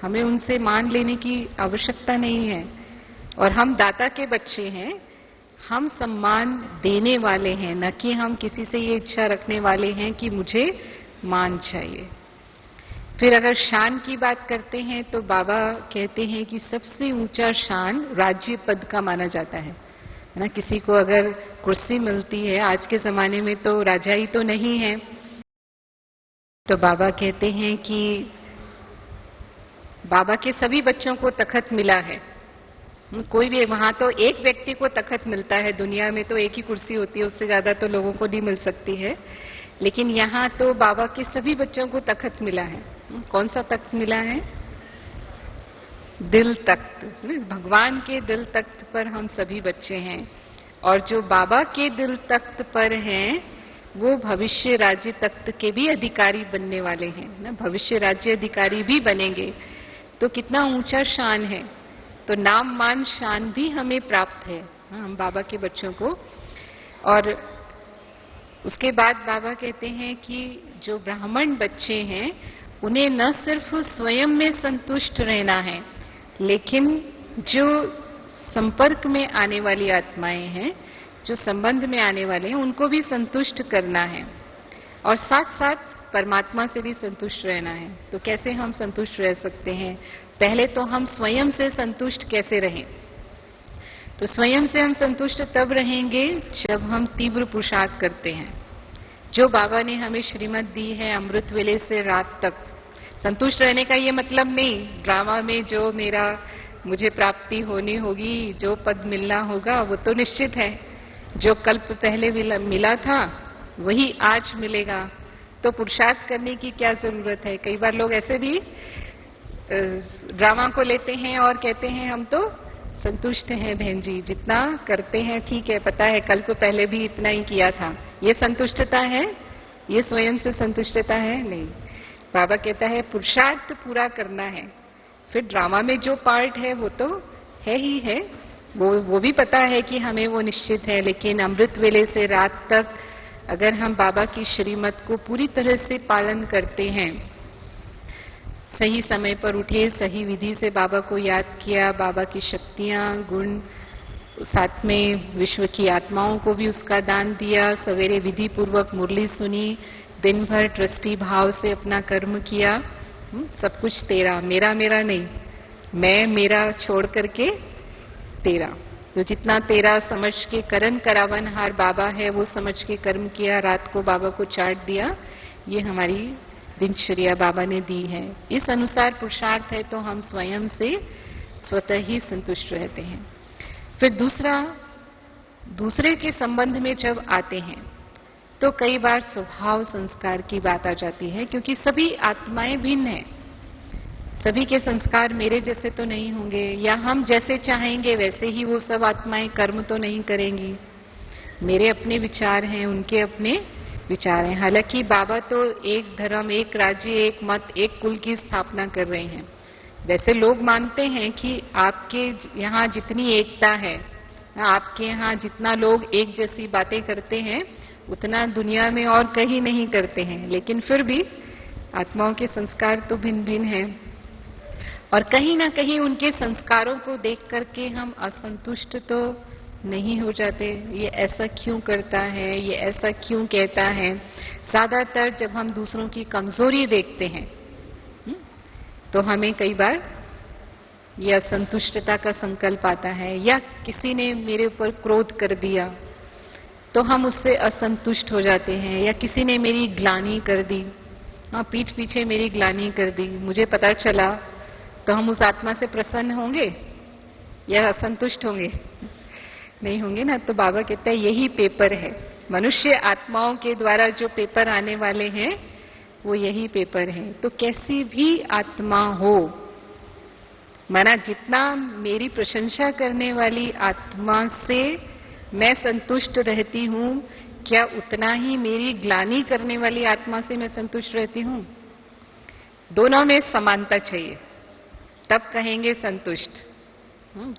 हमें उनसे मान लेने की आवश्यकता नहीं है और हम दाता के बच्चे हैं। हम सम्मान देने वाले हैं, न कि हम किसी से ये इच्छा रखने वाले हैं कि मुझे मान चाहिए। फिर अगर शान की बात करते हैं तो बाबा कहते हैं कि सबसे ऊंचा शान राज्य पद का माना जाता है ना। किसी को अगर कुर्सी मिलती है, आज के जमाने में तो राजा ही तो नहीं है, तो बाबा कहते हैं कि बाबा के सभी बच्चों को तखत मिला है। कोई भी, वहां तो एक व्यक्ति को तखत मिलता है, दुनिया में तो एक ही कुर्सी होती है, उससे ज्यादा तो लोगों को नहीं मिल सकती है। लेकिन यहां तो बाबा के सभी बच्चों को तखत मिला है। कौन सा तख्त मिला है? दिल तख्त। भगवान के दिल तख्त पर हम सभी बच्चे हैं और जो बाबा के दिल तख्त पर हैं वो भविष्य राज्य तख्त के भी अधिकारी बनने वाले हैं ना। भविष्य राज्य अधिकारी भी बनेंगे तो कितना ऊंचा शान है। तो नाम मान शान भी हमें प्राप्त है हम बाबा के बच्चों को। और उसके बाद बाबा कहते हैं कि जो ब्राह्मण बच्चे हैं उन्हें न सिर्फ स्वयं में संतुष्ट रहना है, लेकिन जो संपर्क में आने वाली आत्माएं हैं, जो संबंध में आने वाले हैं, उनको भी संतुष्ट करना है और साथ साथ परमात्मा से भी संतुष्ट रहना है। तो कैसे हम संतुष्ट रह सकते हैं? पहले तो हम स्वयं से संतुष्ट कैसे रहें? तो स्वयं से हम संतुष्ट तब रहेंगे जब हम तीव्र पुरुषार्थ करते हैं। जो बाबा ने हमें श्रीमत दी है अमृत वेले से रात तक, संतुष्ट रहने का ये मतलब नहीं ड्रामा में जो मुझे प्राप्ति होनी होगी, जो पद मिलना होगा वो तो निश्चित है। जो कल्प पहले मिला था वही आज मिलेगा, तो पुरुषार्थ करने की क्या जरूरत है? कई बार लोग ऐसे भी ड्रामा को लेते हैं और कहते हैं हम तो संतुष्ट हैं बहन जी, जितना करते हैं ठीक है, पता है कल को पहले भी इतना ही किया था। ये संतुष्टता है? ये स्वयं से संतुष्टता है? नहीं। बाबा कहता है पुरुषार्थ पूरा करना है। फिर ड्रामा में जो पार्ट है वो तो है ही है, वो भी पता है कि हमें वो निश्चित है। लेकिन अमृत वेले से रात तक अगर हम बाबा की श्रीमत को पूरी तरह से पालन करते हैं, सही समय पर उठे, सही विधि से बाबा को याद किया, बाबा की शक्तियां गुण, साथ में विश्व की आत्माओं को भी उसका दान दिया, सवेरे विधि पूर्वक मुरली सुनी, दिन भर ट्रस्टी भाव से अपना कर्म किया। सब कुछ तेरा, मेरा मेरा नहीं, मैं मेरा छोड़ करके तेरा। तो जितना तेरा समझ के करन करावनहार बाबा है वो समझ के कर्म किया, रात को बाबा को चाट दिया। ये हमारी दिनचर्या बाबा ने दी है। इस अनुसार पुरुषार्थ है तो हम स्वयं से स्वतः ही संतुष्ट रहते हैं। फिर दूसरे के संबंध में जब आते हैं तो कई बार स्वभाव संस्कार की बात आ जाती है, क्योंकि सभी आत्माएं भिन्न हैं। सभी के संस्कार मेरे जैसे तो नहीं होंगे, या हम जैसे चाहेंगे वैसे ही वो सब आत्माएं कर्म तो नहीं करेंगी। मेरे अपने विचार हैं, उनके अपने विचार हैं। हालांकि बाबा तो एक धर्म, एक राज्य, एक मत, एक कुल की स्थापना कर रहे हैं। वैसे लोग मानते हैं कि आपके यहाँ जितनी एकता है, आपके यहाँ जितना लोग एक जैसी बातें करते हैं, उतना दुनिया में और कहीं नहीं करते हैं। लेकिन फिर भी आत्माओं के संस्कार तो भिन्न भिन्न हैं और कहीं ना कहीं उनके संस्कारों को देख करके हम असंतुष्ट तो नहीं हो जाते। ये ऐसा क्यों करता है, ये ऐसा क्यों कहता है। ज्यादातर जब हम दूसरों की कमजोरी देखते हैं तो हमें कई बार ये असंतुष्टता का संकल्प आता है, या किसी ने मेरे ऊपर क्रोध कर दिया तो हम उससे असंतुष्ट हो जाते हैं, या किसी ने मेरी ग्लानि कर दी, पीठ पीछे मेरी ग्लानि कर दी, मुझे पता चला, तो हम उस आत्मा से प्रसन्न होंगे या असंतुष्ट होंगे? नहीं होंगे ना। तो बाबा कहता है यही पेपर है, मनुष्य आत्माओं के द्वारा जो पेपर आने वाले हैं वो यही पेपर हैं। तो कैसी भी आत्मा हो, माना जितना मेरी प्रशंसा करने वाली आत्मा से मैं संतुष्ट रहती हूं, क्या उतना ही मेरी ग्लानि करने वाली आत्मा से मैं संतुष्ट रहती हूं? दोनों में समानता चाहिए, तब कहेंगे संतुष्ट।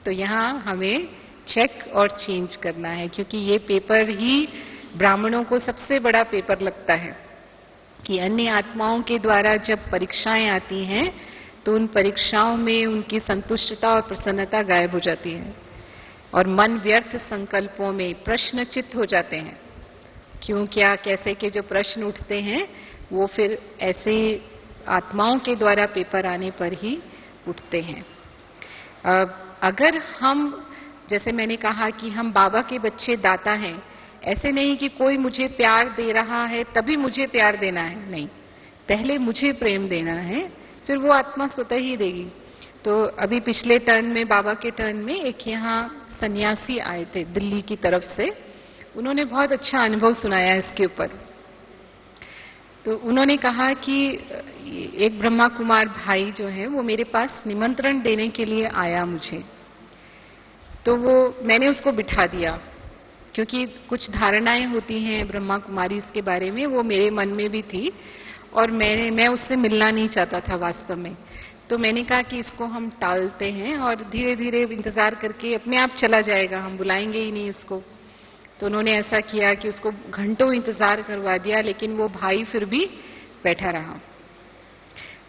तो यहां हमें चेक और चेंज करना है, क्योंकि ये पेपर ही ब्राह्मणों को सबसे बड़ा पेपर लगता है कि अन्य आत्माओं के द्वारा जब परीक्षाएं आती हैं तो उन परीक्षाओं में उनकी संतुष्टता और प्रसन्नता गायब हो जाती है और मन व्यर्थ संकल्पों में प्रश्नचित्त हो जाते हैं। क्यों, क्या, कैसे के जो प्रश्न उठते हैं वो फिर ऐसे आत्माओं के द्वारा पेपर आने पर ही उठते हैं। अगर हम, जैसे मैंने कहा कि हम बाबा के बच्चे दाता हैं, ऐसे नहीं कि कोई मुझे प्यार दे रहा है तभी मुझे प्यार देना है, नहीं, पहले मुझे प्रेम देना है, फिर वो आत्मा स्वतः ही देगी। तो अभी पिछले टर्न में, बाबा के टर्न में, एक यहाँ सन्यासी आए थे दिल्ली की तरफ से, उन्होंने बहुत अच्छा अनुभव सुनाया इसके ऊपर। तो उन्होंने कहा कि एक ब्रह्मा कुमार भाई जो है वो मेरे पास निमंत्रण देने के लिए आया मुझे, तो वो मैंने उसको बिठा दिया, क्योंकि कुछ धारणाएं होती हैं ब्रह्मा कुमारी इसके बारे में, वो मेरे मन में भी थी और मैं उससे मिलना नहीं चाहता था वास्तव में। तो मैंने कहा कि इसको हम टालते हैं और धीरे धीरे इंतजार करके अपने आप चला जाएगा, हम बुलाएंगे ही नहीं उसको। तो उन्होंने ऐसा किया कि उसको घंटों इंतजार करवा दिया, लेकिन वो भाई फिर भी बैठा रहा।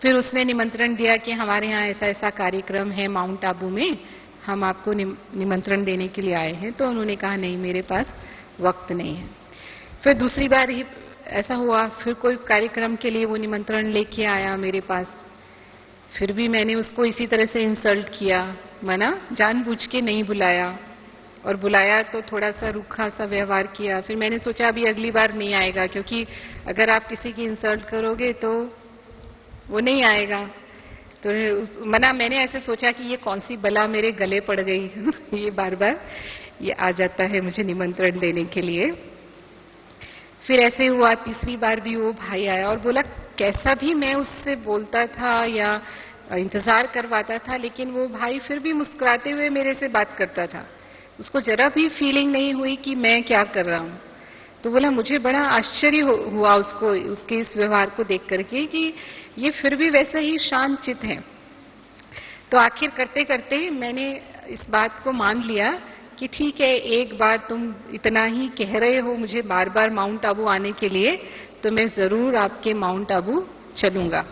फिर उसने निमंत्रण दिया कि हमारे यहाँ ऐसा ऐसा कार्यक्रम है माउंट आबू में, हम आपको निमंत्रण देने के लिए आए हैं। तो उन्होंने कहा नहीं, मेरे पास वक्त नहीं है। फिर दूसरी बार ही ऐसा हुआ, फिर कोई कार्यक्रम के लिए वो निमंत्रण लेके आया मेरे पास, फिर भी मैंने उसको इसी तरह से इंसल्ट किया, माना जानबूझ के नहीं बुलाया, और बुलाया तो थोड़ा सा रूखा सा व्यवहार किया। फिर मैंने सोचा अभी अगली बार नहीं आएगा, क्योंकि अगर आप किसी की इंसल्ट करोगे तो वो नहीं आएगा। तो मैंने ऐसे सोचा कि ये कौन सी बला मेरे गले पड़ गई ये बार बार ये आ जाता है मुझे निमंत्रण देने के लिए। फिर ऐसे हुआ, तीसरी बार भी वो भाई आया और बोला, कैसा भी मैं उससे बोलता था या इंतजार करवाता था, लेकिन वो भाई फिर भी मुस्कुराते हुए मेरे से बात करता था, उसको जरा भी फीलिंग नहीं हुई कि मैं क्या कर रहा हूं। तो बोला, मुझे बड़ा आश्चर्य हुआ उसको, उसके इस व्यवहार को देख करके कि ये फिर भी वैसा ही शांत चित है। तो आखिर करते करते मैंने इस बात को मान लिया कि ठीक है, एक बार तुम इतना ही कह रहे हो मुझे बार बार माउंट आबू आने के लिए, तो मैं जरूर आपके माउंट आबू चलूंगा।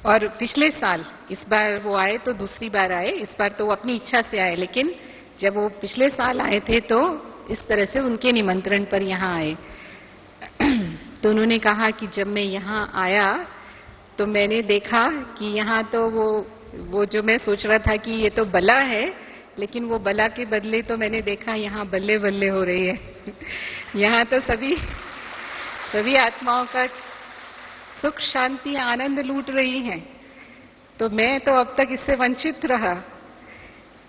और पिछले साल इस बार वो आए तो दूसरी बार आए, इस बार तो वो अपनी इच्छा से आए, लेकिन जब वो पिछले साल आए थे तो इस तरह से उनके निमंत्रण पर यहाँ आए। तो उन्होंने कहा कि जब मैं यहाँ आया तो मैंने देखा कि यहाँ तो वो जो मैं सोच रहा था कि ये तो बला है, लेकिन वो बला के बदले तो मैंने देखा यहाँ बल्ले बल्ले हो रही है यहाँ तो सभी आत्माओं का सुख शांति आनंद लूट रही हैं। तो मैं तो अब तक इससे वंचित रहा।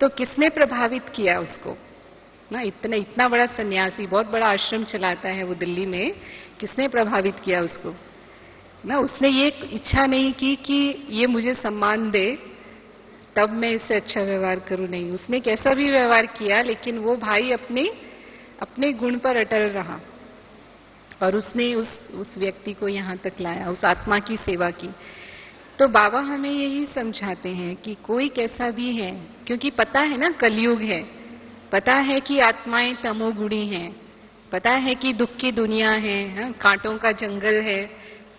तो किसने प्रभावित किया उसको ना, इतना बड़ा सन्यासी, बहुत बड़ा आश्रम चलाता है वो दिल्ली में, किसने प्रभावित किया उसको ना? उसने ये इच्छा नहीं की कि ये मुझे सम्मान दे तब मैं इससे अच्छा व्यवहार करूं, नहीं, उसने कैसा भी व्यवहार किया, लेकिन वो भाई अपने गुण पर अटल रहा और उसने उस व्यक्ति को यहां तक लाया, उस आत्मा की सेवा की। तो बाबा हमें यही समझाते हैं कि कोई कैसा भी है, क्योंकि पता है ना कलयुग है, पता है कि आत्माएं तमोगुणी हैं, पता है कि दुख की दुनिया है, कांटों का जंगल है,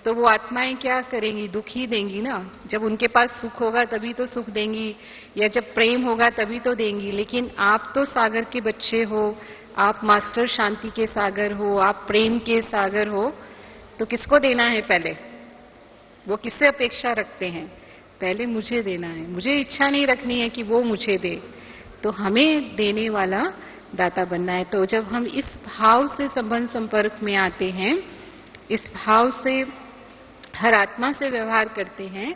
तो वो आत्माएं क्या करेंगी, दुख ही देंगी ना। जब उनके पास सुख होगा तभी तो सुख देंगी, या जब प्रेम होगा तभी तो देंगी। लेकिन आप तो सागर के बच्चे हो, आप मास्टर शांति के सागर हो, आप प्रेम के सागर हो, तो किसको देना है पहले? वो किससे अपेक्षा रखते हैं? पहले मुझे देना है, मुझे इच्छा नहीं रखनी है कि वो मुझे दे, तो हमें देने वाला दाता बनना है। तो जब हम इस भाव से संबंध संपर्क में आते हैं, इस भाव से हर आत्मा से व्यवहार करते हैं,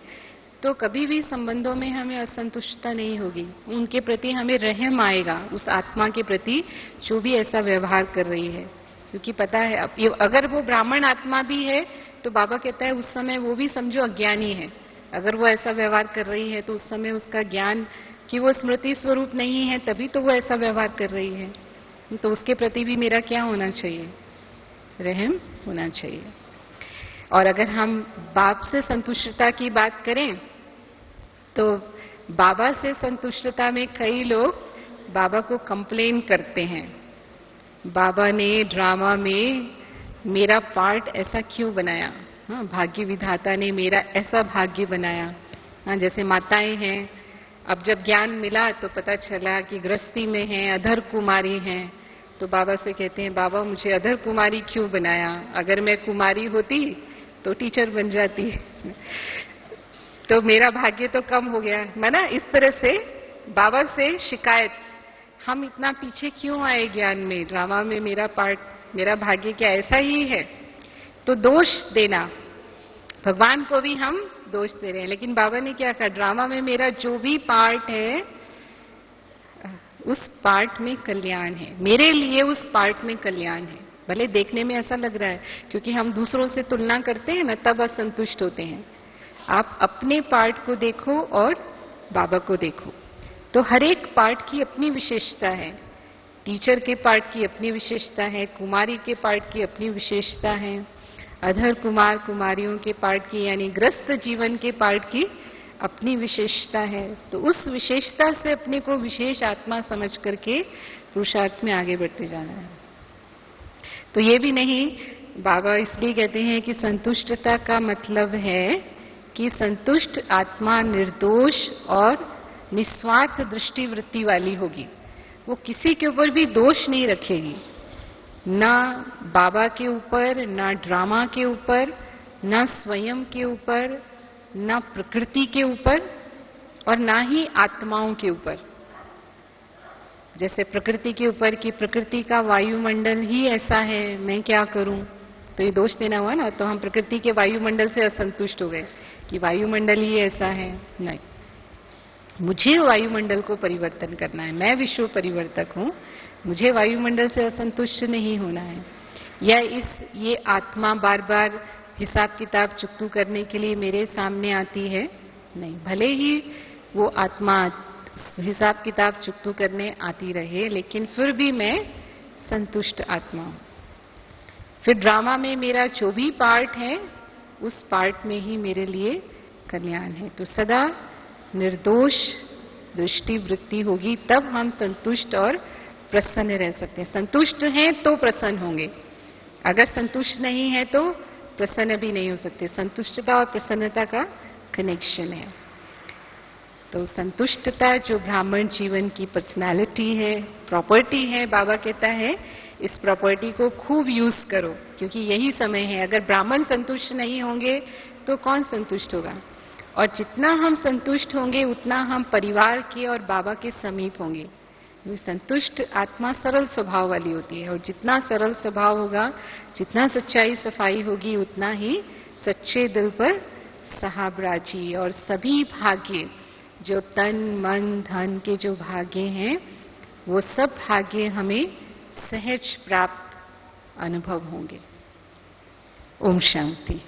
तो कभी भी संबंधों में हमें असंतुष्टता नहीं होगी, उनके प्रति हमें रहम आएगा, उस आत्मा के प्रति जो भी ऐसा व्यवहार कर रही है। क्योंकि पता है अब अगर वो ब्राह्मण आत्मा भी है तो बाबा कहता है उस समय वो भी समझो अज्ञानी है। अगर वो ऐसा व्यवहार कर रही है तो उस समय उसका ज्ञान कि वो स्मृति स्वरूप नहीं है, तभी तो वो ऐसा व्यवहार कर रही है। तो उसके प्रति भी मेरा क्या होना चाहिए? रहम होना चाहिए। और अगर हम बाप से संतुष्टता की बात करें तो बाबा से संतुष्टता में कई लोग बाबा को कंप्लेन करते हैं, बाबा ने ड्रामा में मेरा पार्ट ऐसा क्यों बनाया, हाँ, भाग्य विधाता ने मेरा ऐसा भाग्य बनाया। हाँ, जैसे माताएं हैं, अब जब ज्ञान मिला तो पता चला कि गृहस्थी में है, अधर कुमारी हैं, तो बाबा से कहते हैं बाबा मुझे अधर कुमारी क्यों बनाया, अगर मैं कुमारी होती तो टीचर बन जाती तो मेरा भाग्य तो कम हो गया। माना इस तरह से बाबा से शिकायत, हम इतना पीछे क्यों आए ज्ञान में, ड्रामा में मेरा पार्ट, मेरा भाग्य क्या ऐसा ही है? तो दोष देना, भगवान को भी हम दोष दे रहे हैं। लेकिन बाबा ने क्या कहा, ड्रामा में मेरा जो भी पार्ट है उस पार्ट में कल्याण है, मेरे लिए उस पार्ट में कल्याण है। भले देखने में ऐसा लग रहा है, क्योंकि हम दूसरों से तुलना करते हैं ना, तब असंतुष्ट होते हैं। आप अपने पार्ट को देखो और बाबा को देखो, तो हर एक पार्ट की अपनी विशेषता है। टीचर के पार्ट की अपनी विशेषता है, कुमारी के पार्ट की अपनी विशेषता है, अधर कुमार कुमारियों के पार्ट की यानी ग्रस्त जीवन के पार्ट की अपनी विशेषता है। तो उस विशेषता से अपने को विशेष आत्मा समझ करके पुरुषार्थ में आगे बढ़ते जाना है। तो ये भी नहीं, बाबा इसलिए कहते हैं कि संतुष्टता का मतलब है कि संतुष्ट आत्मा निर्दोष और निस्वार्थ दृष्टि वृत्ति वाली होगी। वो किसी के ऊपर भी दोष नहीं रखेगी, ना बाबा के ऊपर, ना ड्रामा के ऊपर, ना स्वयं के ऊपर, ना प्रकृति के ऊपर और ना ही आत्माओं के ऊपर। जैसे प्रकृति के ऊपर कि प्रकृति का वायुमंडल ही ऐसा है, मैं क्या करूं, तो ये दोष देना हुआ ना। तो हम प्रकृति के वायुमंडल से असंतुष्ट हो गए कि वायुमंडल ही ऐसा है। नहीं, मुझे वायुमंडल को परिवर्तन करना है, मैं विश्व परिवर्तक हूं, मुझे वायुमंडल से असंतुष्ट नहीं होना है। या ये आत्मा बार बार हिसाब किताब चुकतू करने के लिए मेरे सामने आती है, नहीं, भले ही वो आत्मा हिसाब किताब चुकतू करने आती रहे, लेकिन फिर भी मैं संतुष्ट आत्मा हूं। फिर ड्रामा में मेरा जो भी पार्ट है उस पार्ट में ही मेरे लिए कल्याण है। तो सदा निर्दोष दृष्टि वृत्ति होगी, तब हम संतुष्ट और प्रसन्न रह सकते हैं। संतुष्ट हैं तो प्रसन्न होंगे, अगर संतुष्ट नहीं है तो प्रसन्न भी नहीं हो सकते। संतुष्टता और प्रसन्नता का कनेक्शन है। तो संतुष्टता जो ब्राह्मण जीवन की पर्सनालिटी है, प्रॉपर्टी है, बाबा कहता है इस प्रॉपर्टी को खूब यूज करो, क्योंकि यही समय है। अगर ब्राह्मण संतुष्ट नहीं होंगे तो कौन संतुष्ट होगा? और जितना हम संतुष्ट होंगे उतना हम परिवार के और बाबा के समीप होंगे। संतुष्ट आत्मा सरल स्वभाव वाली होती है, और जितना सरल स्वभाव होगा, जितना सच्चाई सफाई होगी, उतना ही सच्चे दिल पर साहबराजी और सभी भाग्य, जो तन मन धन के जो भाग्य हैं, वो सब भाग्य हमें सहज प्राप्त अनुभव होंगे। ओम शांति।